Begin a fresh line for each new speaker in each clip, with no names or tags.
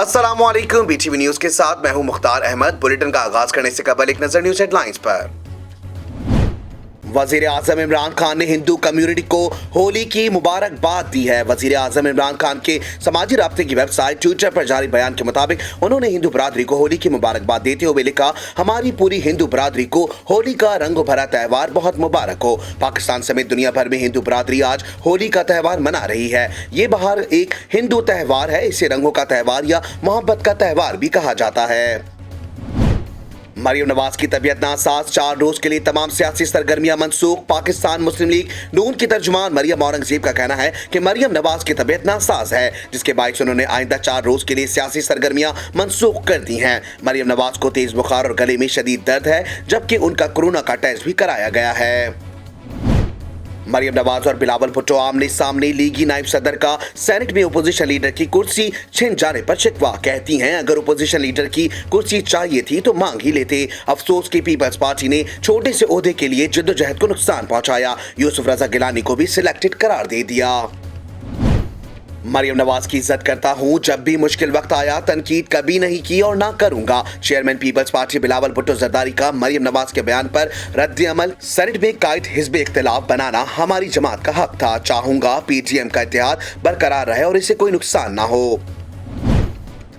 अस्सलामुअलैकुम, BTV news के साथ मैं हूं मुख्तार अहमद। बुलेटिन का आगाज करने से कबल एक नजर न्यूज हेडलाइंस पर। वजीर आजम इमरान खान ने हिंदू कम्युनिटी को होली की मुबारकबाद दी है। वजीर आजम इमरान खान के समाजी राब्ते की वेबसाइट ट्विटर पर जारी बयान के मुताबिक उन्होंने हिंदू बरादरी को होली की मुबारकबाद देते हुए लिखा, हमारी पूरी हिंदू बरादरी को होली का रंग भरा त्यौहार बहुत मुबारक हो। पाकिस्तान समेत दुनिया भर में हिंदू बरादरी आज होली का त्यौहार मना रही है। ये बाहर एक हिंदू त्यौहार है, इसे रंगों का त्यौहार या मोहब्बत का त्यौहार भी कहा जाता है। मरियम नवाज की तबीयत नासाज, 4 रोज के लिए तमाम सियासी सरगर्मियां मनसूख। पाकिस्तान मुस्लिम लीग नून की तर्जुमान मरियम औरंगजेब का कहना है कि मरियम नवाज की तबीयत नासाज है, जिसके बायस उन्होंने आइंदा 4 रोज के लिए सियासी सरगर्मियां मनसूख कर दी हैं। मरियम नवाज को तेज बुखार और गले में शदीद दर्द है, जबकि उनका कोरोना का टेस्ट भी कराया गया है। मरियम नवाज और बिलावल भुट्टो आमने सामने, लीगी नायब सदर का सेनेट में अपोजिशन लीडर की कुर्सी छिन जाने पर शिकवा। कहती हैं, अगर अपोजिशन लीडर की कुर्सी चाहिए थी तो मांग ही लेते। अफसोस कि पीपल्स पार्टी ने छोटे से ओहदे के लिए जद्दोजहद को नुकसान पहुंचाया। यूसुफ रजा गिलानी को भी सिलेक्टेड करार दे दिया। मरियम नवाज की इज्जत करता हूं, जब भी मुश्किल वक्त आया तनकीद कभी नहीं की और ना करूंगा। Chairman people's party Bilawal Bhutto Zardari का मरियम नवाज के बयान पर रद्द अमल। सेनेट में कायद हिज़्ब इख्तिलाफ बनाना हमारी जमात का हक था। चाहूंगा PTM का इत्तेहाद बरकरार रहे और इसे कोई नुकसान ना हो।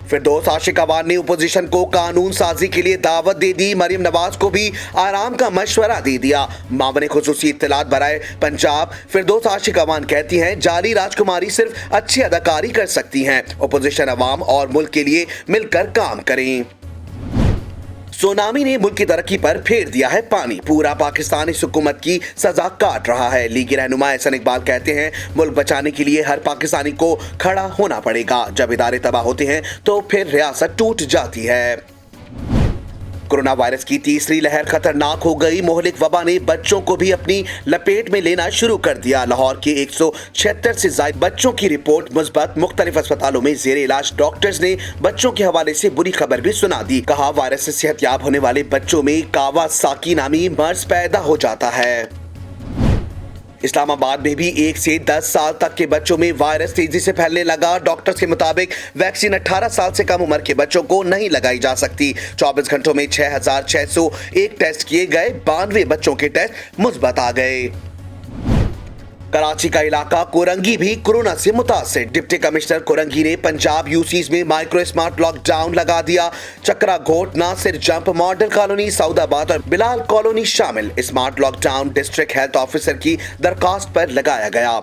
फिरदौस आशिक अवान ने अपोजिशन को कानून साजी के लिए दावत दे दी। मरियम नवाज को भी आराम का मशवरा दे दिया। मामले खुसूसी इत्तलात बराए पंजाब फिरदौस आशिक अवान कहती हैं, जाली राजकुमारी सिर्फ अच्छी अदाकारी कर सकती हैं। अपोजिशन अवाम और मुल्क के लिए मिलकर काम करें। सुनामी ने मुल्क की तरक्की पर फेर दिया है पानी। पूरा पाकिस्तान इस हुकूमत की सजा काट रहा है। लीगी रहनुमा एहसन इकबाल कहते हैं, मुल्क बचाने के लिए हर पाकिस्तानी को खड़ा होना पड़ेगा। जब इदारे तबाह होते हैं तो फिर रियासत टूट जाती है। कोरोना वायरस की तीसरी लहर खतरनाक हो गई। मोहलिक वबा ने बच्चों को भी अपनी लपेट में लेना शुरू कर दिया। लाहौर के 176 से ज्यादा बच्चों की रिपोर्ट मुस्बत। मुख्तलिफ अस्पतालों में जेरे इलाज डॉक्टर्स ने बच्चों के हवाले से बुरी खबर भी सुना दी। कहा, वायरस से सेहतयाब होने वाले बच्चों में कावासाकी नामी मर्ज पैदा हो जाता है। इस्लामाबाद में भी 1 से 10 साल तक के बच्चों में वायरस तेजी से फैलने लगा। डॉक्टर्स के मुताबिक वैक्सीन 18 साल से कम उम्र के बच्चों को नहीं लगाई जा सकती। 24 घंटों में 6,601 टेस्ट किए गए, 92 बच्चों के टेस्ट मुस्बत आ गए। कराची का इलाका कोरंगी भी कोरोना से मुतासिर। डिप्टी कमिश्नर कोरंगी ने पंजाब यूसीज में माइक्रो स्मार्ट लॉकडाउन लगा दिया। चक्रा घोट, Nasir jump, model colony, Saudabad और बिलाल कॉलोनी शामिल। Smart lockdown district health officer की दरखास्त पर लगाया गया।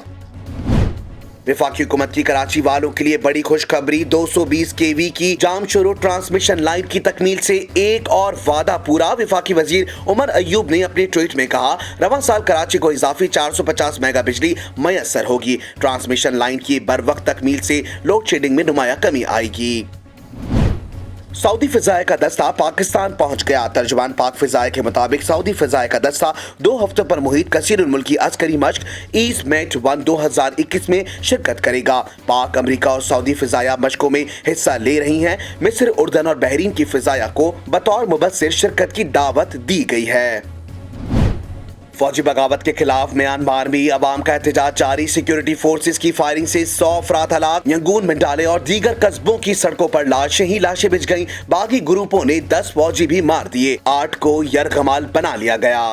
वफाकी हुकूमत की कराची वालों के लिए बड़ी खुशखबरी। 220 kV की जामशोरो ट्रांसमिशन लाइन की तकमील से एक और वादा पूरा। वफाकी वजीर उमर अयूब ने अपने ट्वीट में कहा, रवां साल कराची को इजाफी 450 मेगा बिजली मैसर होगी। ट्रांसमिशन लाइन की बर वक्त तकमील से लोड शेडिंग में नुमाया कमी आएगी। सऊदी फिजाए का दस्ता पाकिस्तान पहुंच गया। तर्जुमान पाक फिजाए के मुताबिक सऊदी फिजाए का दस्ता 2 हफ्तों पर मुहित कसीरुल मुल्की अस्करी मश्क ईस्ट मेट 1 2021 में शिरकत करेगा। पाक, अमेरिका और सऊदी फिजाया मशकों में हिस्सा ले रही हैं। मिस्र, उर्दन और बहरीन की फिजाया को बतौर मुबस्सिर शिरकत की दावत दी गई है। फौजी बगावत के खिलाफ म्यांमार में अवाम का एहतजाज जारी। सिक्योरिटी फोर्सेस की फायरिंग से 100 अफराद हलाक। यंगून, मंडाले और दीगर कस्बों की सड़कों पर लाशें ही लाशें बिछ गईं। बागी ग्रुपों ने 10 फौजी भी मार दिए। 8 को यरगमाल बना लिया गया।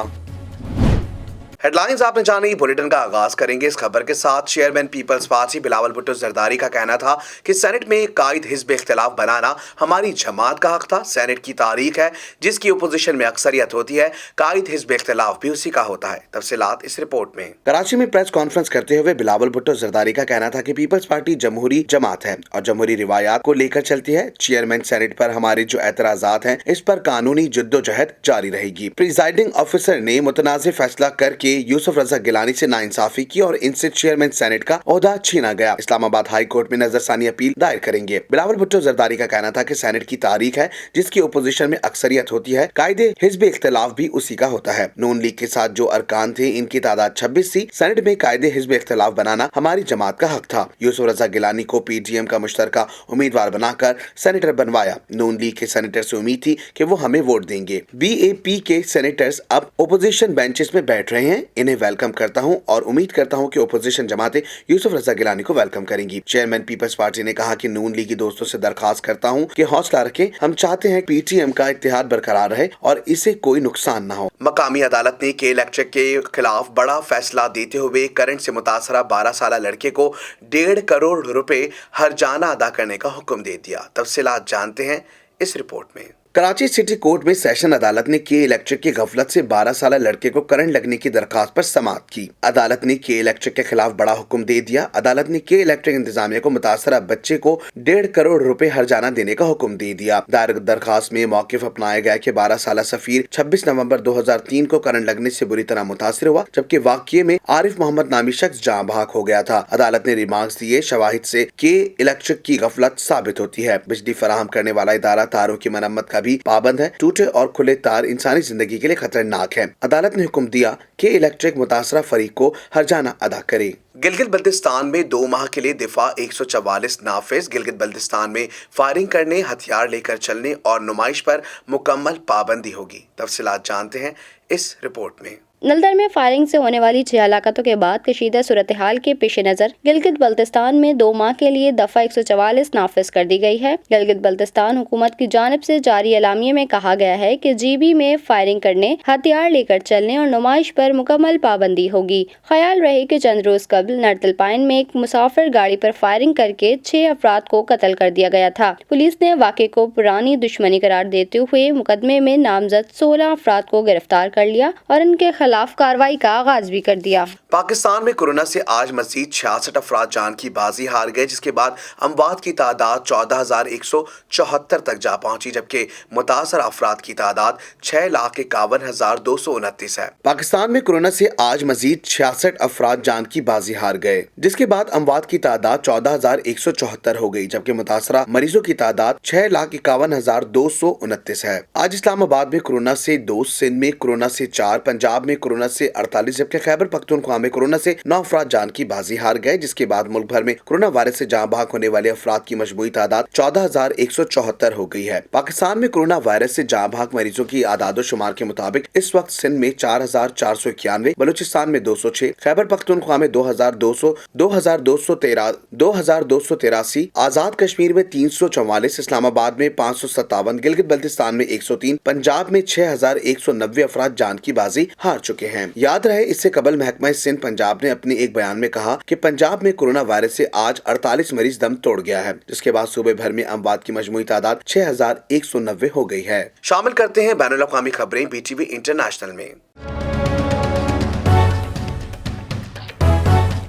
हेडलाइंस आपने जानी। बुलेटिन का आगाज करेंगे इस खबर के साथ। Chairman people's party Bilawal Bhutto Zardari का कहना था कि सेनेट में कायद हिज़्ब इख्तिलाफ बनाना हमारी जमात का हक था। सेनेट की तारीख है जिसकी अपोजिशन में अक्सरियत होती है। कायद हिज़्ब इख्तिलाफ भी उसी का होता है। तफसीलात इस रिपोर्ट में। कराची में प्रेस कॉन्फ्रेंस करते हुए बिलावल भुट्टो जरदारी का कहना था कि पीपल्स पार्टी जमहूरी जमात है और जमहूरी रिवायात को लेकर चलती है। चेयरमैन सेनेट पर हमारे जो एतराजात हैं, इस पर कानूनी जद्दोजहद जारी रहेगी। प्रिजाइडिंग ऑफिसर ने मुतनाज़ फैसला करके यूसुफ रजा गिलानी से नाइंसाफी की और इनसे चेयरमैन सेनेट का ओहदा छीना गया। इस्लामाबाद हाई कोर्ट में नजरसानी अपील दायर करेंगे। बिलावल भुट्टो जरदारी का कहना था कि सेनेट की तारीख है जिसकी अपोजिशन में अक्सरियत होती है। कायदे हिज़्ब इख्तिलाफ भी उसी का होता है। नून लीग के साथ जो अरकान थे, इनकी तादाद 26 थी। सेनेट में कायदे हिज़्ब इख्तिलाफ बनाना हमारी जमात का हक था। यूसुफ रजा गिलानी को PTM का मुश्तरका उम्मीदवार बनाकर सेनेटर बनवाया। नून लीग के सेनेटर से उम्मीद थी कि वो हमें वोट देंगे। BAP के सेनेटर्स अब अपोजिशन बेंचेस में बैठ रहे हैं। हैं, इन्हें वेलकम करता हूं और उम्मीद करता हूं कि ओपोजिशन जमातें यूसुफ रजा गिलानी को वेलकम करेंगी। चेयरमैन पीपल्स पार्टी ने कहा कि नून लीगी दोस्तों से दरखास्त करता हूं कि हौसला रखें। हम चाहते हैं पीटीएम का इत्तेहाद बरकरार रहे और इसे कोई नुकसान न हो। मकामी अदालत ने के इलेक्ट्रिक के खिलाफ बड़ा फैसला देते हुए करंट से मुतासरा 12 साल लड़के को 1.5 करोड़ रुपए हर्जाना अदा करने का हुक्म दे दिया। तफसीलात जानते हैं इस रिपोर्ट में। कराची सिटी कोर्ट में सेशन अदालत ने के इलेक्ट्रिक की गफलत से 12 साल लड़के को करंट लगने की दरखास्त पर समाअत की। अदालत ने के इलेक्ट्रिक के खिलाफ बड़ा हुक्म दे दिया। अदालत ने के इलेक्ट्रिक इंतजामिया को मुतासरा बच्चे को 1.5 करोड़ रुपए हर्जाना देने का हुक्म दे दिया। दायर दरखास्त में मौकिफ अपनाया गया कि 12 साल सफीर 26 नवंबर 2003 को करंट लगने से बुरी तरह मुतासर हुआ, जबकि वाकये में आरिफ मोहम्मद नामी शख्स जाँ बहक हो गया था। अदालत ने रिमार्क्स दिए, शवाहिद से के इलेक्ट्रिक की गफलत साबित होती है। बिजली फराहम करने वाला इदारा तारों की मरम्मत का भी पाबंद है। टूटे और खुले तार इंसानी जिंदगी के लिए खतरनाक है। अदालत ने हुक्म दिया कि इलेक्ट्रिक मुतासरा फरीक को हर्जाना अदा करे। गिलगित बल्तिस्तान में 2 माह के लिए दिफा 144 नाफिज। गिलगित बल्तिस्तान में फायरिंग करने, हथियार लेकर चलने और नुमाइश पर मुकम्मल पाबंदी होगी। तफसीलात जानते हैं इस रिपोर्ट में।
नलदर में फायरिंग से होने वाली 6 हलाकतों के बाद कशीदा सूरत हाल के पेश नज़र गिलगित बल्तिस्तान में 2 माह के लिए दफ़ा 144 नाफिज कर दी गई है। गिलगित बल्तिस्तान हुकूमत की जानिब से जारी एलामिये में कहा गया है कि जीबी में फायरिंग करने, हथियार लेकर चलने और नुमाइश पर मुकम्मल पाबंदी होगी। ख्याल रहे कि चंद रोज कबल नर्तलपाइन में एक मुसाफिर गाड़ी पर फायरिंग करके 6 अफराद को कत्ल कर दिया गया था। पुलिस ने वाक़े को पुरानी दुश्मनी करार देते हुए मुकदमे में नामजद 16 अफराद को गिरफ्तार कर लिया और इनके खिलाफ कार्रवाई का आगाज भी कर दिया।
पाकिस्तान में कोरोना से आज मजीद 66 अफराद जान की बाजी हार गए, जिसके बाद अमवात की तादाद 14,174 तक जा पहुंची, जबकि मुतासर अफराद की तादाद 6,51,229 है। पाकिस्तान में कोरोना से आज मजीद 66 अफराद जान की बाजी हार गए, जिसके बाद अमवात की तादाद 14,174 हो गई, जबकि मुतासरा मरीजों की तादाद 6,51,229 है। आज इस्लामाबाद में कोरोना से 2, सिंध में कोरोना से 4, पंजाब में कोरोना से 48, जबकि खैबर पख्तूनख्वा में कोरोना से 9 अफराद जान की बाजी हार गए, जिसके बाद मुल्क भर में कोरोना वायरस से जान बहक होने वाले अफराद की मजमूई तादाद 14,174 हो गई है। पाकिस्तान में कोरोना वायरस से जान बहक मरीजों की आदादो शुमार के मुताबिक इस वक्त सिंध में 4,491, बलूचिस्तान में 206, खैबर पख्तूनख्वा में 2,200, 2,283, आजाद कश्मीर में 344, इस्लामाबाद में 557, गिलगित बल्तिस्तान में 103, पंजाब में 6,190 अफराद जान की बाजी हार चुके हैं। याद रहे, इससे कबल महकमा सिंध पंजाब ने अपने एक बयान में कहा कि पंजाब में कोरोना वायरस से आज 48 मरीज दम तोड़ गया है, जिसके बाद सूबे भर में अमवात की मजमूई तादाद 6,190 हो गई है। शामिल करते हैं बैनुल अक़वामी खबरें BTV इंटरनेशनल में।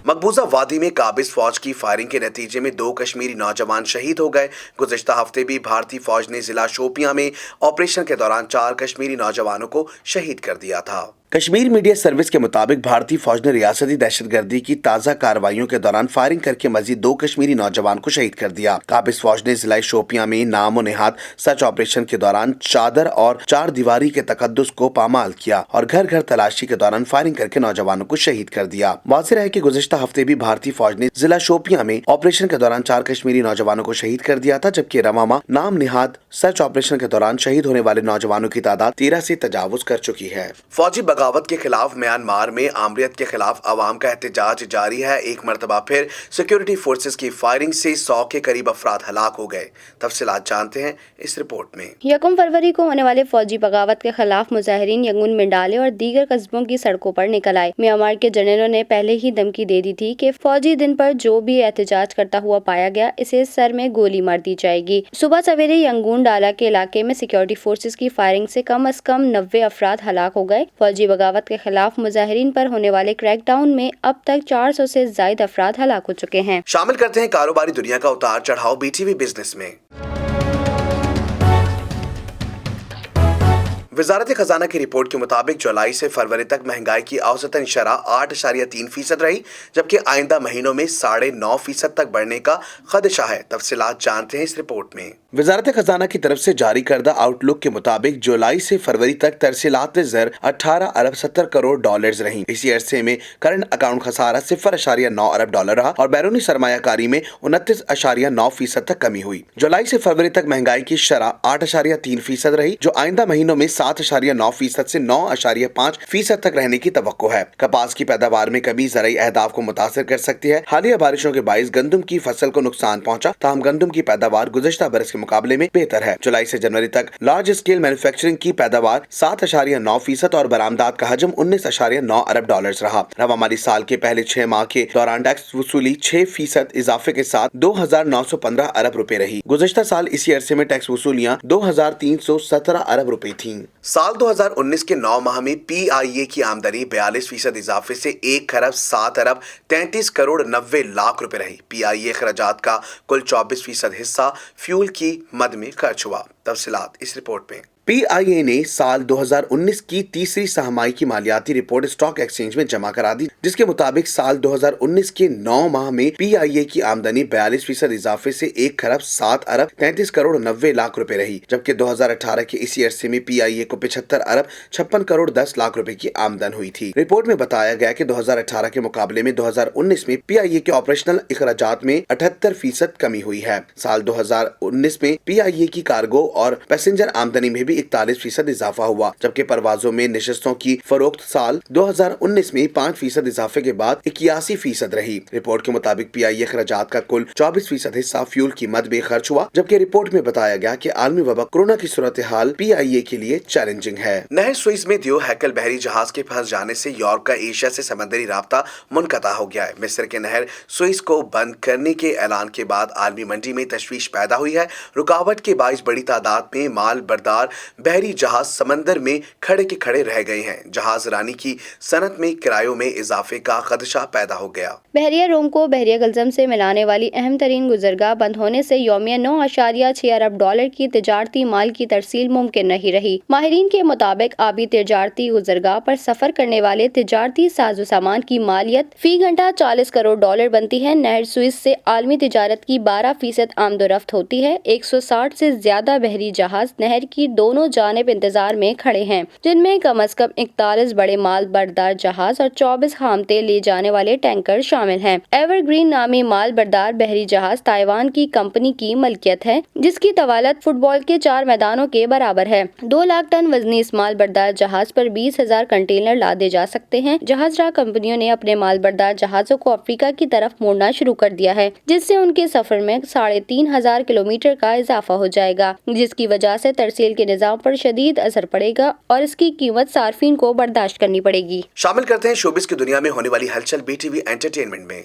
मकबूजा वादी में काबिज फौज की फायरिंग के नतीजे में 2 कश्मीरी नौजवान शहीद हो गए। गुज़िश्ता हफ्ते भी भारतीय फौज ने जिला शोपियां में ऑपरेशन के दौरान 4 कश्मीरी नौजवानों को शहीद कर दिया था। कश्मीर मीडिया सर्विस के मुताबिक भारतीय फौज ने रियासती दहशतगर्दी की ताज़ा कार्रवाइयों के दौरान फायरिंग करके मजीद 2 कश्मीरी नौजवान को शहीद कर दिया। काबिज फौज ने जिला शोपियां में नामो नेहाद सर्च ऑपरेशन के दौरान चादर और 4 दीवारी के तकद्दुस को पामाल किया और घर घर तलाशी के दौरान फायरिंग करके नौजवानों को शहीद कर दिया। वाज़ेह है कि गुज़िश्ता हफ्ते भी भारतीय फौज ने जिला शोपियां में ऑपरेशन के दौरान 4 कश्मीरी नौजवानों को शहीद कर दिया था, जबकि रवामा नाम नेहाद सर्च ऑपरेशन के दौरान शहीद होने वाले नौजवानों की तादाद 13 से तजावुज कर चुकी है। फौजी बगावत के खिलाफ म्यांमार में आमरीत के खिलाफ अवाम का एहतजाज जारी है। एक मरतबा फिर सिक्योरिटी फोर्सेस की फायरिंग से 100 के करीब अफराद हलाक हो गए। तफसीलात जानते हैं इस रिपोर्ट में।
1 फरवरी को होने वाले फौजी बगावत के खिलाफ मुजाहिरीन यंगून, मिंडाले और दीगर कस्बों की सड़कों पर निकल आए। म्यांमार के जनरलों ने पहले ही धमकी दे दी थी कि फौजी दिन पर जो भी एहतजाज करता हुआ पाया गया, इसे सर में गोली मार दी जाएगी। सुबह सवेरे यंगून डाला के इलाके में सिक्योरिटी फोर्सेस की फायरिंग से कम अज कम 90 अफराद हलाक हो गए। फौजी बगावत के खिलाफ मुजाहिरीन पर होने वाले क्रैकडाउन में अब तक 400 से ज्यादा अफराद हलाक हो चुके हैं।
शामिल करते हैं कारोबारी दुनिया का उतार चढ़ाव BTV बिजनेस में। वजारत खजाना की रिपोर्ट के मुताबिक जुलाई से फरवरी तक महंगाई की औसतन शरह 8.3% रही, जबकि आइंदा महीनों में 9.5% तक बढ़ने का खदशा है। तफसीलात जानते हैं इस रिपोर्ट में। वजारत खजाना की तरफ से जारी करदा आउटलुक के मुताबिक जुलाई से फरवरी तक तरसीलात ज़र 18 अरब 70 करोड़ डॉलर्स रही। इसी अरसे में करंट अकाउंट खसारा 0.9 अरब डॉलर रहा और बैरूनी सरमायाकारी में 29.9% तक कमी हुई। जुलाई से फरवरी तक महंगाई की शरह 8.3% रही, जो आइंदा महीनों में 7.9% से 9.5% तक रहने की तवक्को है। कपास की पैदावार में कमी ज़राई अहदाफ को मुतासिर कर सकती है। हालिया बारिशों के बाइस गंदम की फसल को नुकसान पहुंचा, ताहम गंदम की पैदावार गुज़श्ता बरस के मुकाबले में बेहतर है। जुलाई से जनवरी तक लार्ज स्केल मैन्युफैक्चरिंग की पैदावार 7.9% और बरामदात का हजम 19.9 अरब डॉलर्स रहा। रवा माली साल के पहले 6 माह के दौरान टैक्स वसूली 6% इजाफे के साथ 2,915 अरब रुपए रही। गुज़श्ता साल इसी अरसे में टैक्स वसूलियां 2,317 अरब रुपए थीं। साल 2019 के 9 माह में PIA की आमदनी 42% इजाफे से 1,37,33,90,00,000 रुपए रही। PIA खर्चात का कुल 24% हिस्सा फ्यूल की मद में खर्च हुआ। तफसीलात इस रिपोर्ट में। PIA ने साल 2019 की तीसरी सहमाही की मालियाती रिपोर्ट स्टॉक एक्सचेंज में जमा करा दी, जिसके मुताबिक साल 2019 के 9 माह में PIA की आमदनी 42% इजाफे से 1,07,33,90,00,000 रुपए रही, जबकि 2018 के इसी अरसे में PIA को 75,56,10,00,000 रुपए की आमदन हुई थी। रिपोर्ट में बताया गया कि 2018 के मुकाबले में 2019 में PIA के ऑपरेशनल इखराजात में 78% कमी हुई है। साल 2019 में PIA की कार्गो और पैसेंजर आमदनी में भी 41% इजाफा हुआ, जबकि परवाजों में नशिस्तों की फरोख्त साल 2019 में 5% इजाफे के बाद 81% रही। रिपोर्ट के मुताबिक PIA खर्चात का कुल 24% हिस्सा फ्यूल की मद में खर्च हुआ, जबकि रिपोर्ट में बताया गया कि आलमी वबा कोरोना की सूरत हाल PIA के लिए चैलेंजिंग है। नहर सुइज में दियो हैकल बहरी जहाज के फंस जाने से यूरोप का एशिया से समंदरी राब्ता मुनक़ता हो गया है। मिस्र के नहर सुइज को बंद करने के ऐलान के बाद आलमी मंडी में तशवीश पैदा हुई है। रुकावट के बाइस बड़ी तादाद में माल बरदार बहरी जहाज समंदर में खड़े के खड़े रह गए हैं। जहाज रानी की सनत में किरायों में इजाफे का खदशा पैदा हो गया।
बहरिया रोम को बहरिया गल्जम से मिलाने वाली अहम तरीन गुजरगाह बंद होने से यौमिया 9.6 अरब डॉलर की तिजारती माल की तरसील मुमकिन नहीं रही। माहिरीन के मुताबिक आबी तिजारती गुजरगाह पर सफर करने वाले तिजारती साजो सामान की मालियत फी घंटा 40 करोड़ डॉलर बनती है। नहर सुइज से आलमी तिजारत की 12% आमदोरफ्त होती है। 160 से ज्यादा बहरी जहाज नहर की दोनों जानिब इंतजार में खड़े हैं, जिनमें कम से कम 41 बड़े माल बरदार जहाज और 24 खाम तेल ले जाने वाले टैंकर शामिल हैं। एवरग्रीन नामी माल बरदार बहरी जहाज ताइवान की कंपनी की मलकियत है, जिसकी तवालत फुटबॉल के 4 मैदानों के बराबर है। 2 लाख टन वजनी इस माल बरदार जहाज पर 20,000 कंटेनर लादे जा सकते हैं। जहाजराह कंपनियों ने अपने माल बरदार जहाजों को अफ्रीका की तरफ मोड़ना शुरू कर दिया है, जिससे उनके सफर में 3,500 किलोमीटर का इजाफा हो जाएगा, जिसकी वजह से तरसील के निजाम पर शदीद असर पड़ेगा और इसकी कीमत सार्फिन को बर्दाश्त करनी पड़ेगी।
शामिल करते हैं शोबिस की दुनिया में होने वाली हलचल BTV एंटरटेनमेंट में।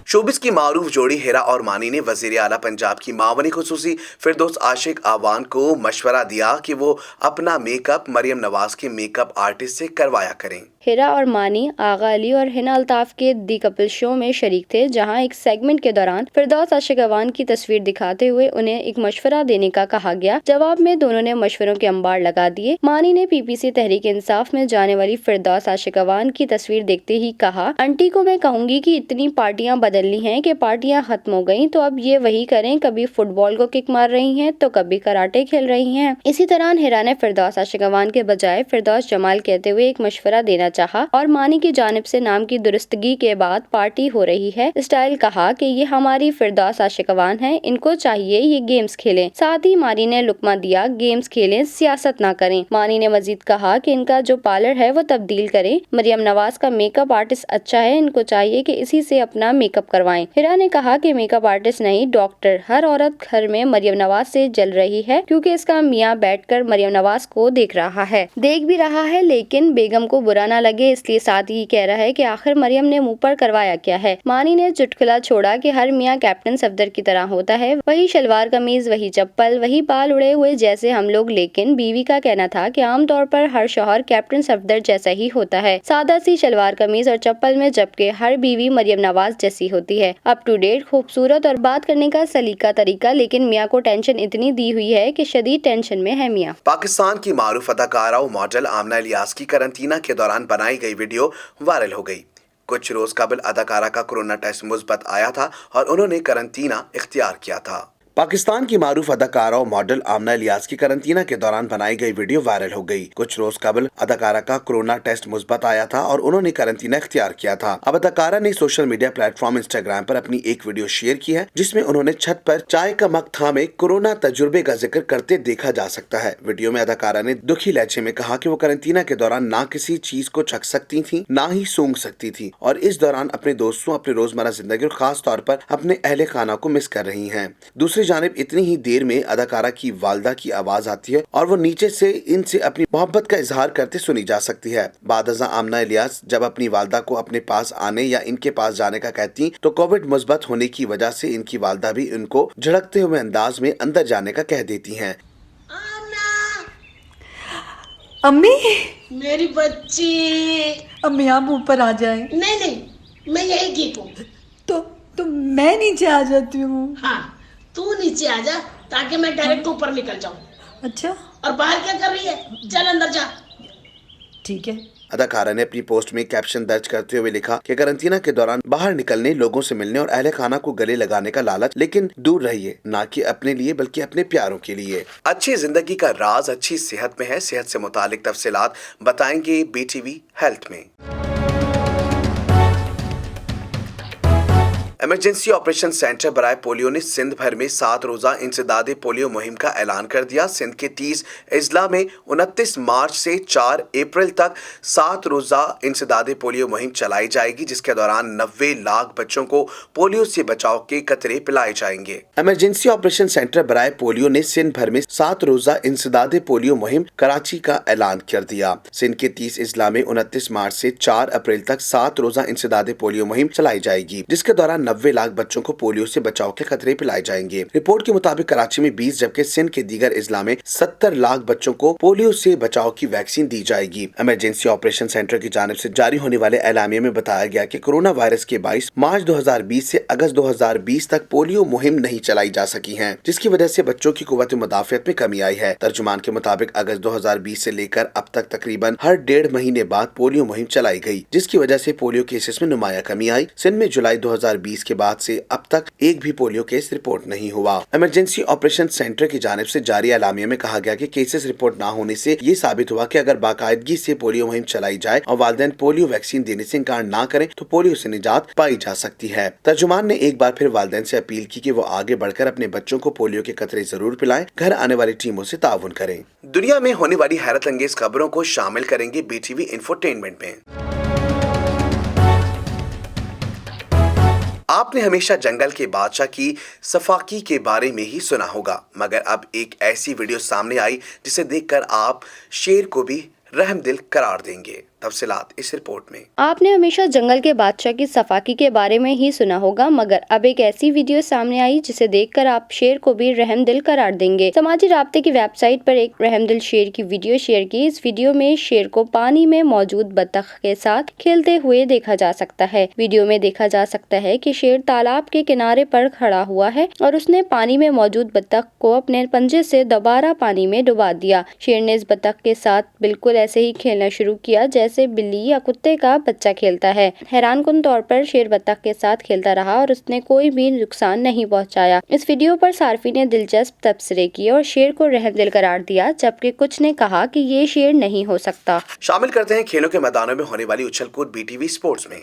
शोबिस की मारूफ जोड़ी हिरा और मानी ने वजीर आला पंजाब की मावनी खुसूसी फिरदौस आशिक आवान को मशवरा दिया कि वो अपना मेकअप मरियम नवाज के मेकअप आर्टिस्ट से करवाया करें।
हिरा और मानी आगा अली और हिना अल्ताफ के दी कपिल शो में शरीक थे, जहां एक सेगमेंट के दौरान फिरदौस आशिक अवान की तस्वीर दिखाते हुए उन्हें एक मशवरा देने का कहा गया। जवाब में दोनों ने मशवरों के अंबार लगा दिए। मानी ने PPC तहरीक इंसाफ में जाने वाली फिरदौस आशिक अवान की तस्वीर देखते ही कहा, आंटी को मैं कहूंगी कि इतनी पार्टियां बदलनी हैं कि पार्टियां खत्म हो गयी, तो अब ये वही करें। कभी फुटबॉल को किक मार रही हैं तो कभी कराटे खेल रही हैं। इसी तरह हिरा ने फिरदौस आशिक अवान के बजाय फिरदौस जमाल कहते हुए एक मशवरा देना चाहा और मानी की जानिब से नाम की दुरुस्तगी के बाद पार्टी हो रही है स्टाइल कहा कि ये हमारी फिरदौस आशिक अवान है, इनको चाहिए ये गेम्स खेलें। साथ ही मानी ने लुकमा दिया, गेम्स खेलें, सियासत ना करें। मानी ने मजीद कहा कि इनका जो पार्लर है वो तब्दील करें। मरियम नवाज का मेकअप आर्टिस्ट अच्छा है, इनको चाहिए कि इसी से अपना मेकअप करवाएं। हिरा ने कहा कि मेकअप आर्टिस्ट नहीं, डॉक्टर। हर औरत घर में मरियम नवाज से जल रही है क्योंकि इसका मियाँ बैठकर मरियम नवाज को देख रहा है, देख भी रहा है, लेकिन बेगम को बुरा ना लगे इसलिए साथ ही कह रहा है कि आखिर मरियम ने मुंह पर करवाया क्या है। मानी ने चुटकुला छोड़ा कि हर मियाँ कैप्टन सफदर की तरह होता है, वही शलवार कमीज, वही चप्पल, वही बाल उड़े हुए जैसे हम लोग, लेकिन बीवी का कहना था कि आमतौर पर हर शौहर कैप्टन सफदर जैसा ही होता है, सादा सी शलवार कमीज और चप्पल में, जबकि हर बीवी मरियम नवाज जैसी होती है, अप टू डेट, खूबसूरत और बात करने का सलीका तरीका। लेकिन मियाँ को टेंशन इतनी दी हुई है कि शदीद टेंशन में है मियाँ।
पाकिस्तान की मारूफ अदाकारा और मॉडल आमना इलियास की करंतना के दौरान बनाई गई वीडियो वायरल हो गई। कुछ रोज कबल अदाकारा का कोरोना टेस्ट मुस्बत आया था और उन्होंने करंतना इख्तियार किया था। पाकिस्तान की मारूफ अदाकारा और मॉडल आमना इलियास की करंतना के दौरान बनाई गई वीडियो वायरल हो गई। कुछ रोज कबल अदाकारा का कोरोना टेस्ट मुस्बत आया था और उन्होंने करंतना इख्तियार किया था। अब अदाकारा ने सोशल मीडिया प्लेटफॉर्म इंस्टाग्राम पर अपनी एक वीडियो शेयर की है, जिसमें उन्होंने छत पर चाय का मग थामे कोरोना तजुर्बे का जिक्र करते देखा जा सकता है। वीडियो में अदाकारा ने दुखी लहजे में कहा कि वो करंतना के दौरान ना किसी चीज को चख सकती थी, ना ही सूंघ सकती थी और इस दौरान अपने दोस्तों, अपनी रोजमर्रा जिंदगी और खास तौर पर अपने अहले खाना को मिस कर रही हैं। दूसरी जानिब इतनी ही देर में अदाकारा की वालदा की आवाज आती है और वो नीचे से इनसे अपनी मोहब्बत का इजहार करते सुनी जा सकती है। बादअज़ां आमना इलियास जब अपनी वालदा को अपने पास आने या इनके पास जाने का कहती तो कोविड मुस्बत होने की वजह से इनकी वालदा भी इनको झड़कते हुए अंदाज में अंदर जाने का कह देती हैं।
अम्मी,
मेरी बच्ची।
अम्मी आप ऊपर आ जाएं।
नहीं नहीं, मैं यही ठीक हूँ।
तो मैं नीचे आ जाती हूँ।
हाँ, तू नीचे आ जा ताकि मैं डायरेक्ट ऊपर निकल जाऊँ।
अच्छा,
और बाहर क्या कर रही है? चल अंदर जा।
ठीक है।
अदाकारा ने अपनी पोस्ट में कैप्शन दर्ज करते हुए लिखा कि करंतना के दौरान बाहर निकलने, लोगों से मिलने और अहले खाना को गले लगाने का लालच, लेकिन दूर रहिए, ना कि अपने लिए बल्कि अपने प्यारों के लिए। अच्छी जिंदगी का राज अच्छी सेहत में है। सेहत से मुतालिक तफसीलात बताएंगे BTV हेल्थ में। इमरजेंसी ऑपरेशन सेंटर बराए पोलियो ने सिंध भर में 7 रोजा इंसदादे पोलियो मुहिम का ऐलान कर दिया। सिंध के 30 अजला में 29 मार्च से 4 अप्रैल तक 7 रोजा इंसदादे पोलियो मुहिम चलाई जाएगी, जिसके दौरान 90 लाख बच्चों को पोलियो से बचाव के कतरे पिलाए जाएंगे। इमरजेंसी ऑपरेशन सेंटर बराए पोलियो ने सिंध भर में 7 रोजा इंसदादे पोलियो मुहिम कराची का ऐलान कर दिया। सिंध के 30 अजला में 29 मार्च से 4 अप्रैल तक 7 रोजा इंसदादे पोलियो मुहिम चलाई जाएगी, जिसके दौरान 90 लाख बच्चों को पोलियो से बचाव के खतरे पिलाए जाएंगे। रिपोर्ट के मुताबिक कराची में 20 जबकि सिंध के दीगर अजला में 70 लाख बच्चों को पोलियो से बचाव की वैक्सीन दी जाएगी। इमरजेंसी ऑपरेशन सेंटर की जानिब से जारी होने वाले एलामिया में बताया गया कि कोरोना वायरस के 22 मार्च 2020 से अगस्त 2020 तक पोलियो मुहिम नहीं चलाई जा सकी है, जिसकी वजह से बच्चों की कुव्वत मुदाफियत में कमी आई है। तर्जुमान के मुताबिक अगस्त 2020 से लेकर अब तक तकरीबन हर 1.5 महीने बाद पोलियो मुहिम चलाई गई, जिसकी वजह से पोलियो केसेस में नुमाया कमी आई। सिंध में जुलाई 2020 के बाद से अब तक एक भी पोलियो केस रिपोर्ट नहीं हुआ। इमरजेंसी ऑपरेशन सेंटर की जानिब से जारी एलामिया में कहा गया कि केसेस रिपोर्ट ना होने से ये साबित हुआ कि अगर बाकायदगी से पोलियो मुहिम चलाई जाए और वालिदैन पोलियो वैक्सीन देने से इनकार ना करें तो पोलियो से निजात पाई जा सकती है। तर्जुमान ने एक बार फिर वालिदैन से अपील की कि वो आगे बढ़कर अपने बच्चों को पोलियो के कतरे जरूर पिलाएं, घर आने वाली टीमों से ताउन करें। दुनिया में होने वाली हैरत अंगेज खबरों को शामिल करेंगे BTV इंफोटेनमेंट में। आपने हमेशा जंगल के बादशाह की सफाकी के बारे में ही सुना होगा, मगर अब एक ऐसी वीडियो सामने आई जिसे देखकर आप शेर को भी रहमदिल करार देंगे। तफसीलात इस रिपोर्ट में।
आपने हमेशा जंगल के बादशाह की सफाकी के बारे में ही सुना होगा, मगर अब एक ऐसी वीडियो सामने आई जिसे देखकर आप शेर को भी रहमदिल करार देंगे। समाजी राब्ते की वेबसाइट पर एक रहमदिल शेर की वीडियो शेयर की। इस वीडियो में शेर को पानी में मौजूद बतख के साथ खेलते हुए देखा जा सकता है। वीडियो में देखा जा सकता है कि शेर तालाब के किनारे पर खड़ा हुआ है और उसने पानी में मौजूद बतख को अपने पंजे से दोबारा पानी में डुबा दिया। शेर ने इस बतख के साथ बिल्कुल ऐसे ही खेलना शुरू किया जैसे बिल्ली या कुत्ते का बच्चा खेलता है। हैरानकुन तौर पर शेर बतख के साथ खेलता रहा और उसने कोई भी नुकसान नहीं पहुंचाया। इस वीडियो पर सार्फी ने दिलचस्प तबसरे किए और शेर को रहमदिल करार दिया, जबकि कुछ ने कहा कि ये शेर नहीं हो सकता।
शामिल करते हैं खेलों के मैदानों में होने वाली उछल कूद BTV स्पोर्ट्स में।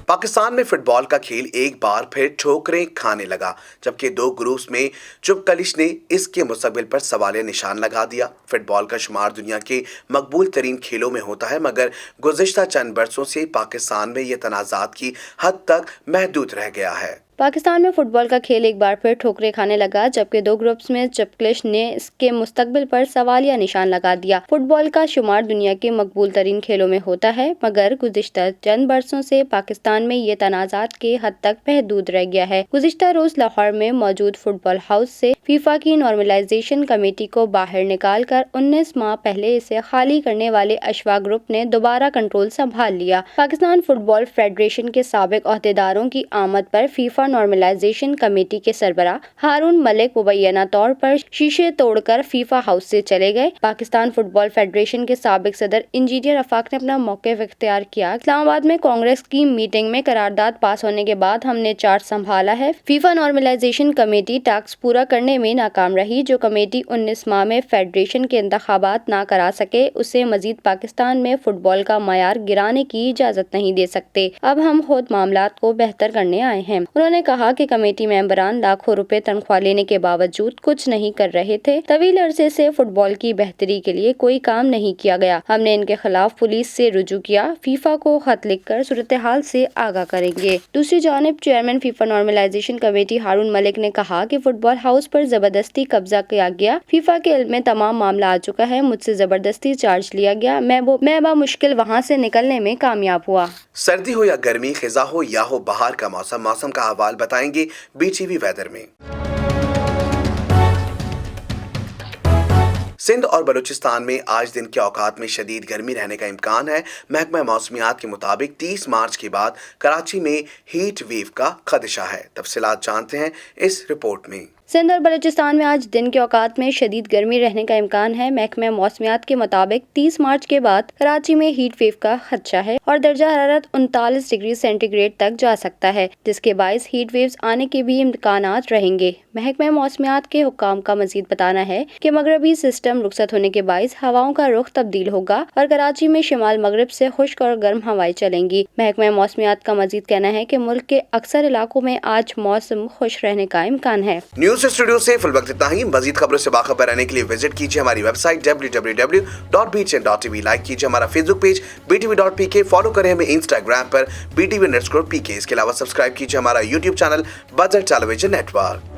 पाकिस्तान में फुटबॉल का खेल एक बार फिर ठोकरें खाने लगा, जबकि 2 ग्रुप्स में चुपकलिश ने इसके मुस्तकबिल पर सवालिया निशान लगा दिया। फुटबॉल का शुमार दुनिया के मकबूल तरीन खेलों में होता है, मगर गुज़िश्ता चंद बरसों से पाकिस्तान में ये तनाज़ात की हद तक महदूद रह गया है।
पाकिस्तान में फुटबॉल का खेल एक बार फिर ठोकरें खाने लगा, जबकि 2 ग्रुप्स में चुपकलिश ने इसके मुस्तकबिल पर सवालिया निशान लगा दिया। फुटबॉल का शुमार दुनिया के मकबूल तरीन खेलों में होता है, मगर गुज़िश्ता चंद बरसों से पाकिस्तान में ये तनाज़ात के हद तक महदूद रह गया है। गुज़िश्ता रोज लाहौर में मौजूद फुटबॉल हाउस से फीफा की नॉर्मलाइजेशन कमेटी को बाहर निकाल कर 19 माह पहले इसे खाली करने वाले अशवा ग्रुप ने दोबारा कंट्रोल संभाल लिया। पाकिस्तान फुटबॉल फेडरेशन के साबिक अहदेदारों की आमद पर फीफा नॉर्मलाइजेशन कमेटी के सरबराह हारून मलिक मुबैना तौर पर शीशे तोड़कर फीफा हाउस से चले गए। पाकिस्तान फुटबॉल फेडरेशन के साबिक सदर इंजीनियर आफाक ने अपना मौक़िफ़ इख्तियार किया। इस्लामाबाद में कांग्रेस की मीटिंग में करारदाद पास होने के बाद हमने चार्ज संभाला है। फीफा नॉर्मलाइजेशन कमेटी टास्क पूरा करने में नाकाम रही। जो कमेटी 19 माह में फेडरेशन के इंतखाबात ना करा सके उसे मजीद पाकिस्तान में फुटबॉल का मयार गिराने की इजाज़त नहीं दे सकते। अब हम खुद मामलात को बेहतर करने आए हैं। उन्होंने कहा कि कमेटी मेंबरान लाखों रुपए तनख्वाह लेने के बावजूद कुछ नहीं कर रहे थे। तवील अरसे से फुटबॉल की बेहतरी के लिए कोई काम नहीं किया गया। हमने इनके खिलाफ पुलिस से रुजू किया। फीफा को खत लिखकर सूरत हाल से आगाह करेंगे। दूसरी जानिब चेयरमैन फीफा नॉर्मलाइजेशन कमेटी हारून मलिक ने कहा कि फुटबॉल हाउस पर जबरदस्ती कब्जा किया गया। फीफा के इल्म में तमाम मामला आ चुका है। मुझसे जबरदस्ती चार्ज लिया गया। मैं बामुश्किल वहाँ से निकलने में कामयाब हुआ।
सर्दी हो या गर्मी, खिजा हो या हो बहार का मौसम का अहवाल बताएंगे BTV वेदर में। सिंध और बलूचिस्तान में आज दिन के औकात में शदीद गर्मी रहने का इम्कान है। महकमा मौसमियात के मुताबिक 30 मार्च के बाद कराची में हीट वेव का खदशा है। तफसीलात जानते हैं इस रिपोर्ट में।
सिंध और बलूचिस्तान में आज दिन के औकात में शदीद गर्मी रहने का इम्कान है। महकमा मौसमियात के मुताबिक 30 मार्च के बाद कराची में हीट वेव का खदशा है और दर्जा हरारत 39 डिग्री सेंटीग्रेड तक जा सकता है, जिसके बायस हीट वेव्स आने के भी इम्कानात रहेंगे। महकमा मौसमियात के हुक्काम का मजीद बताना है कि मगरबी सिस्टम रुखसत होने के बायस हवाओं का रुख तब्दील होगा और कराची में शिमाल मगरब से खुश्क और गर्म हवाएं चलेंगी। महकमा मौसमियात का मजीद कहना है कि मुल्क के अक्सर इलाकों में आज मौसम खुश रहने का इम्कान है।
न्यूज़ स्टूडियो से फिल वक्त इतना ही। मजीद खबरों से बाखबर रहने के लिए विजिट कीजिए हमारी वेबसाइट www.btn.tv। लाइक कीजिए हमारा फेसबुक पेज btv.pk। फॉलो करें हमें इंस्टाग्राम पर btv_pk। इसके अलावा सब्सक्राइब कीजिए हमारा YouTube channel budget television network.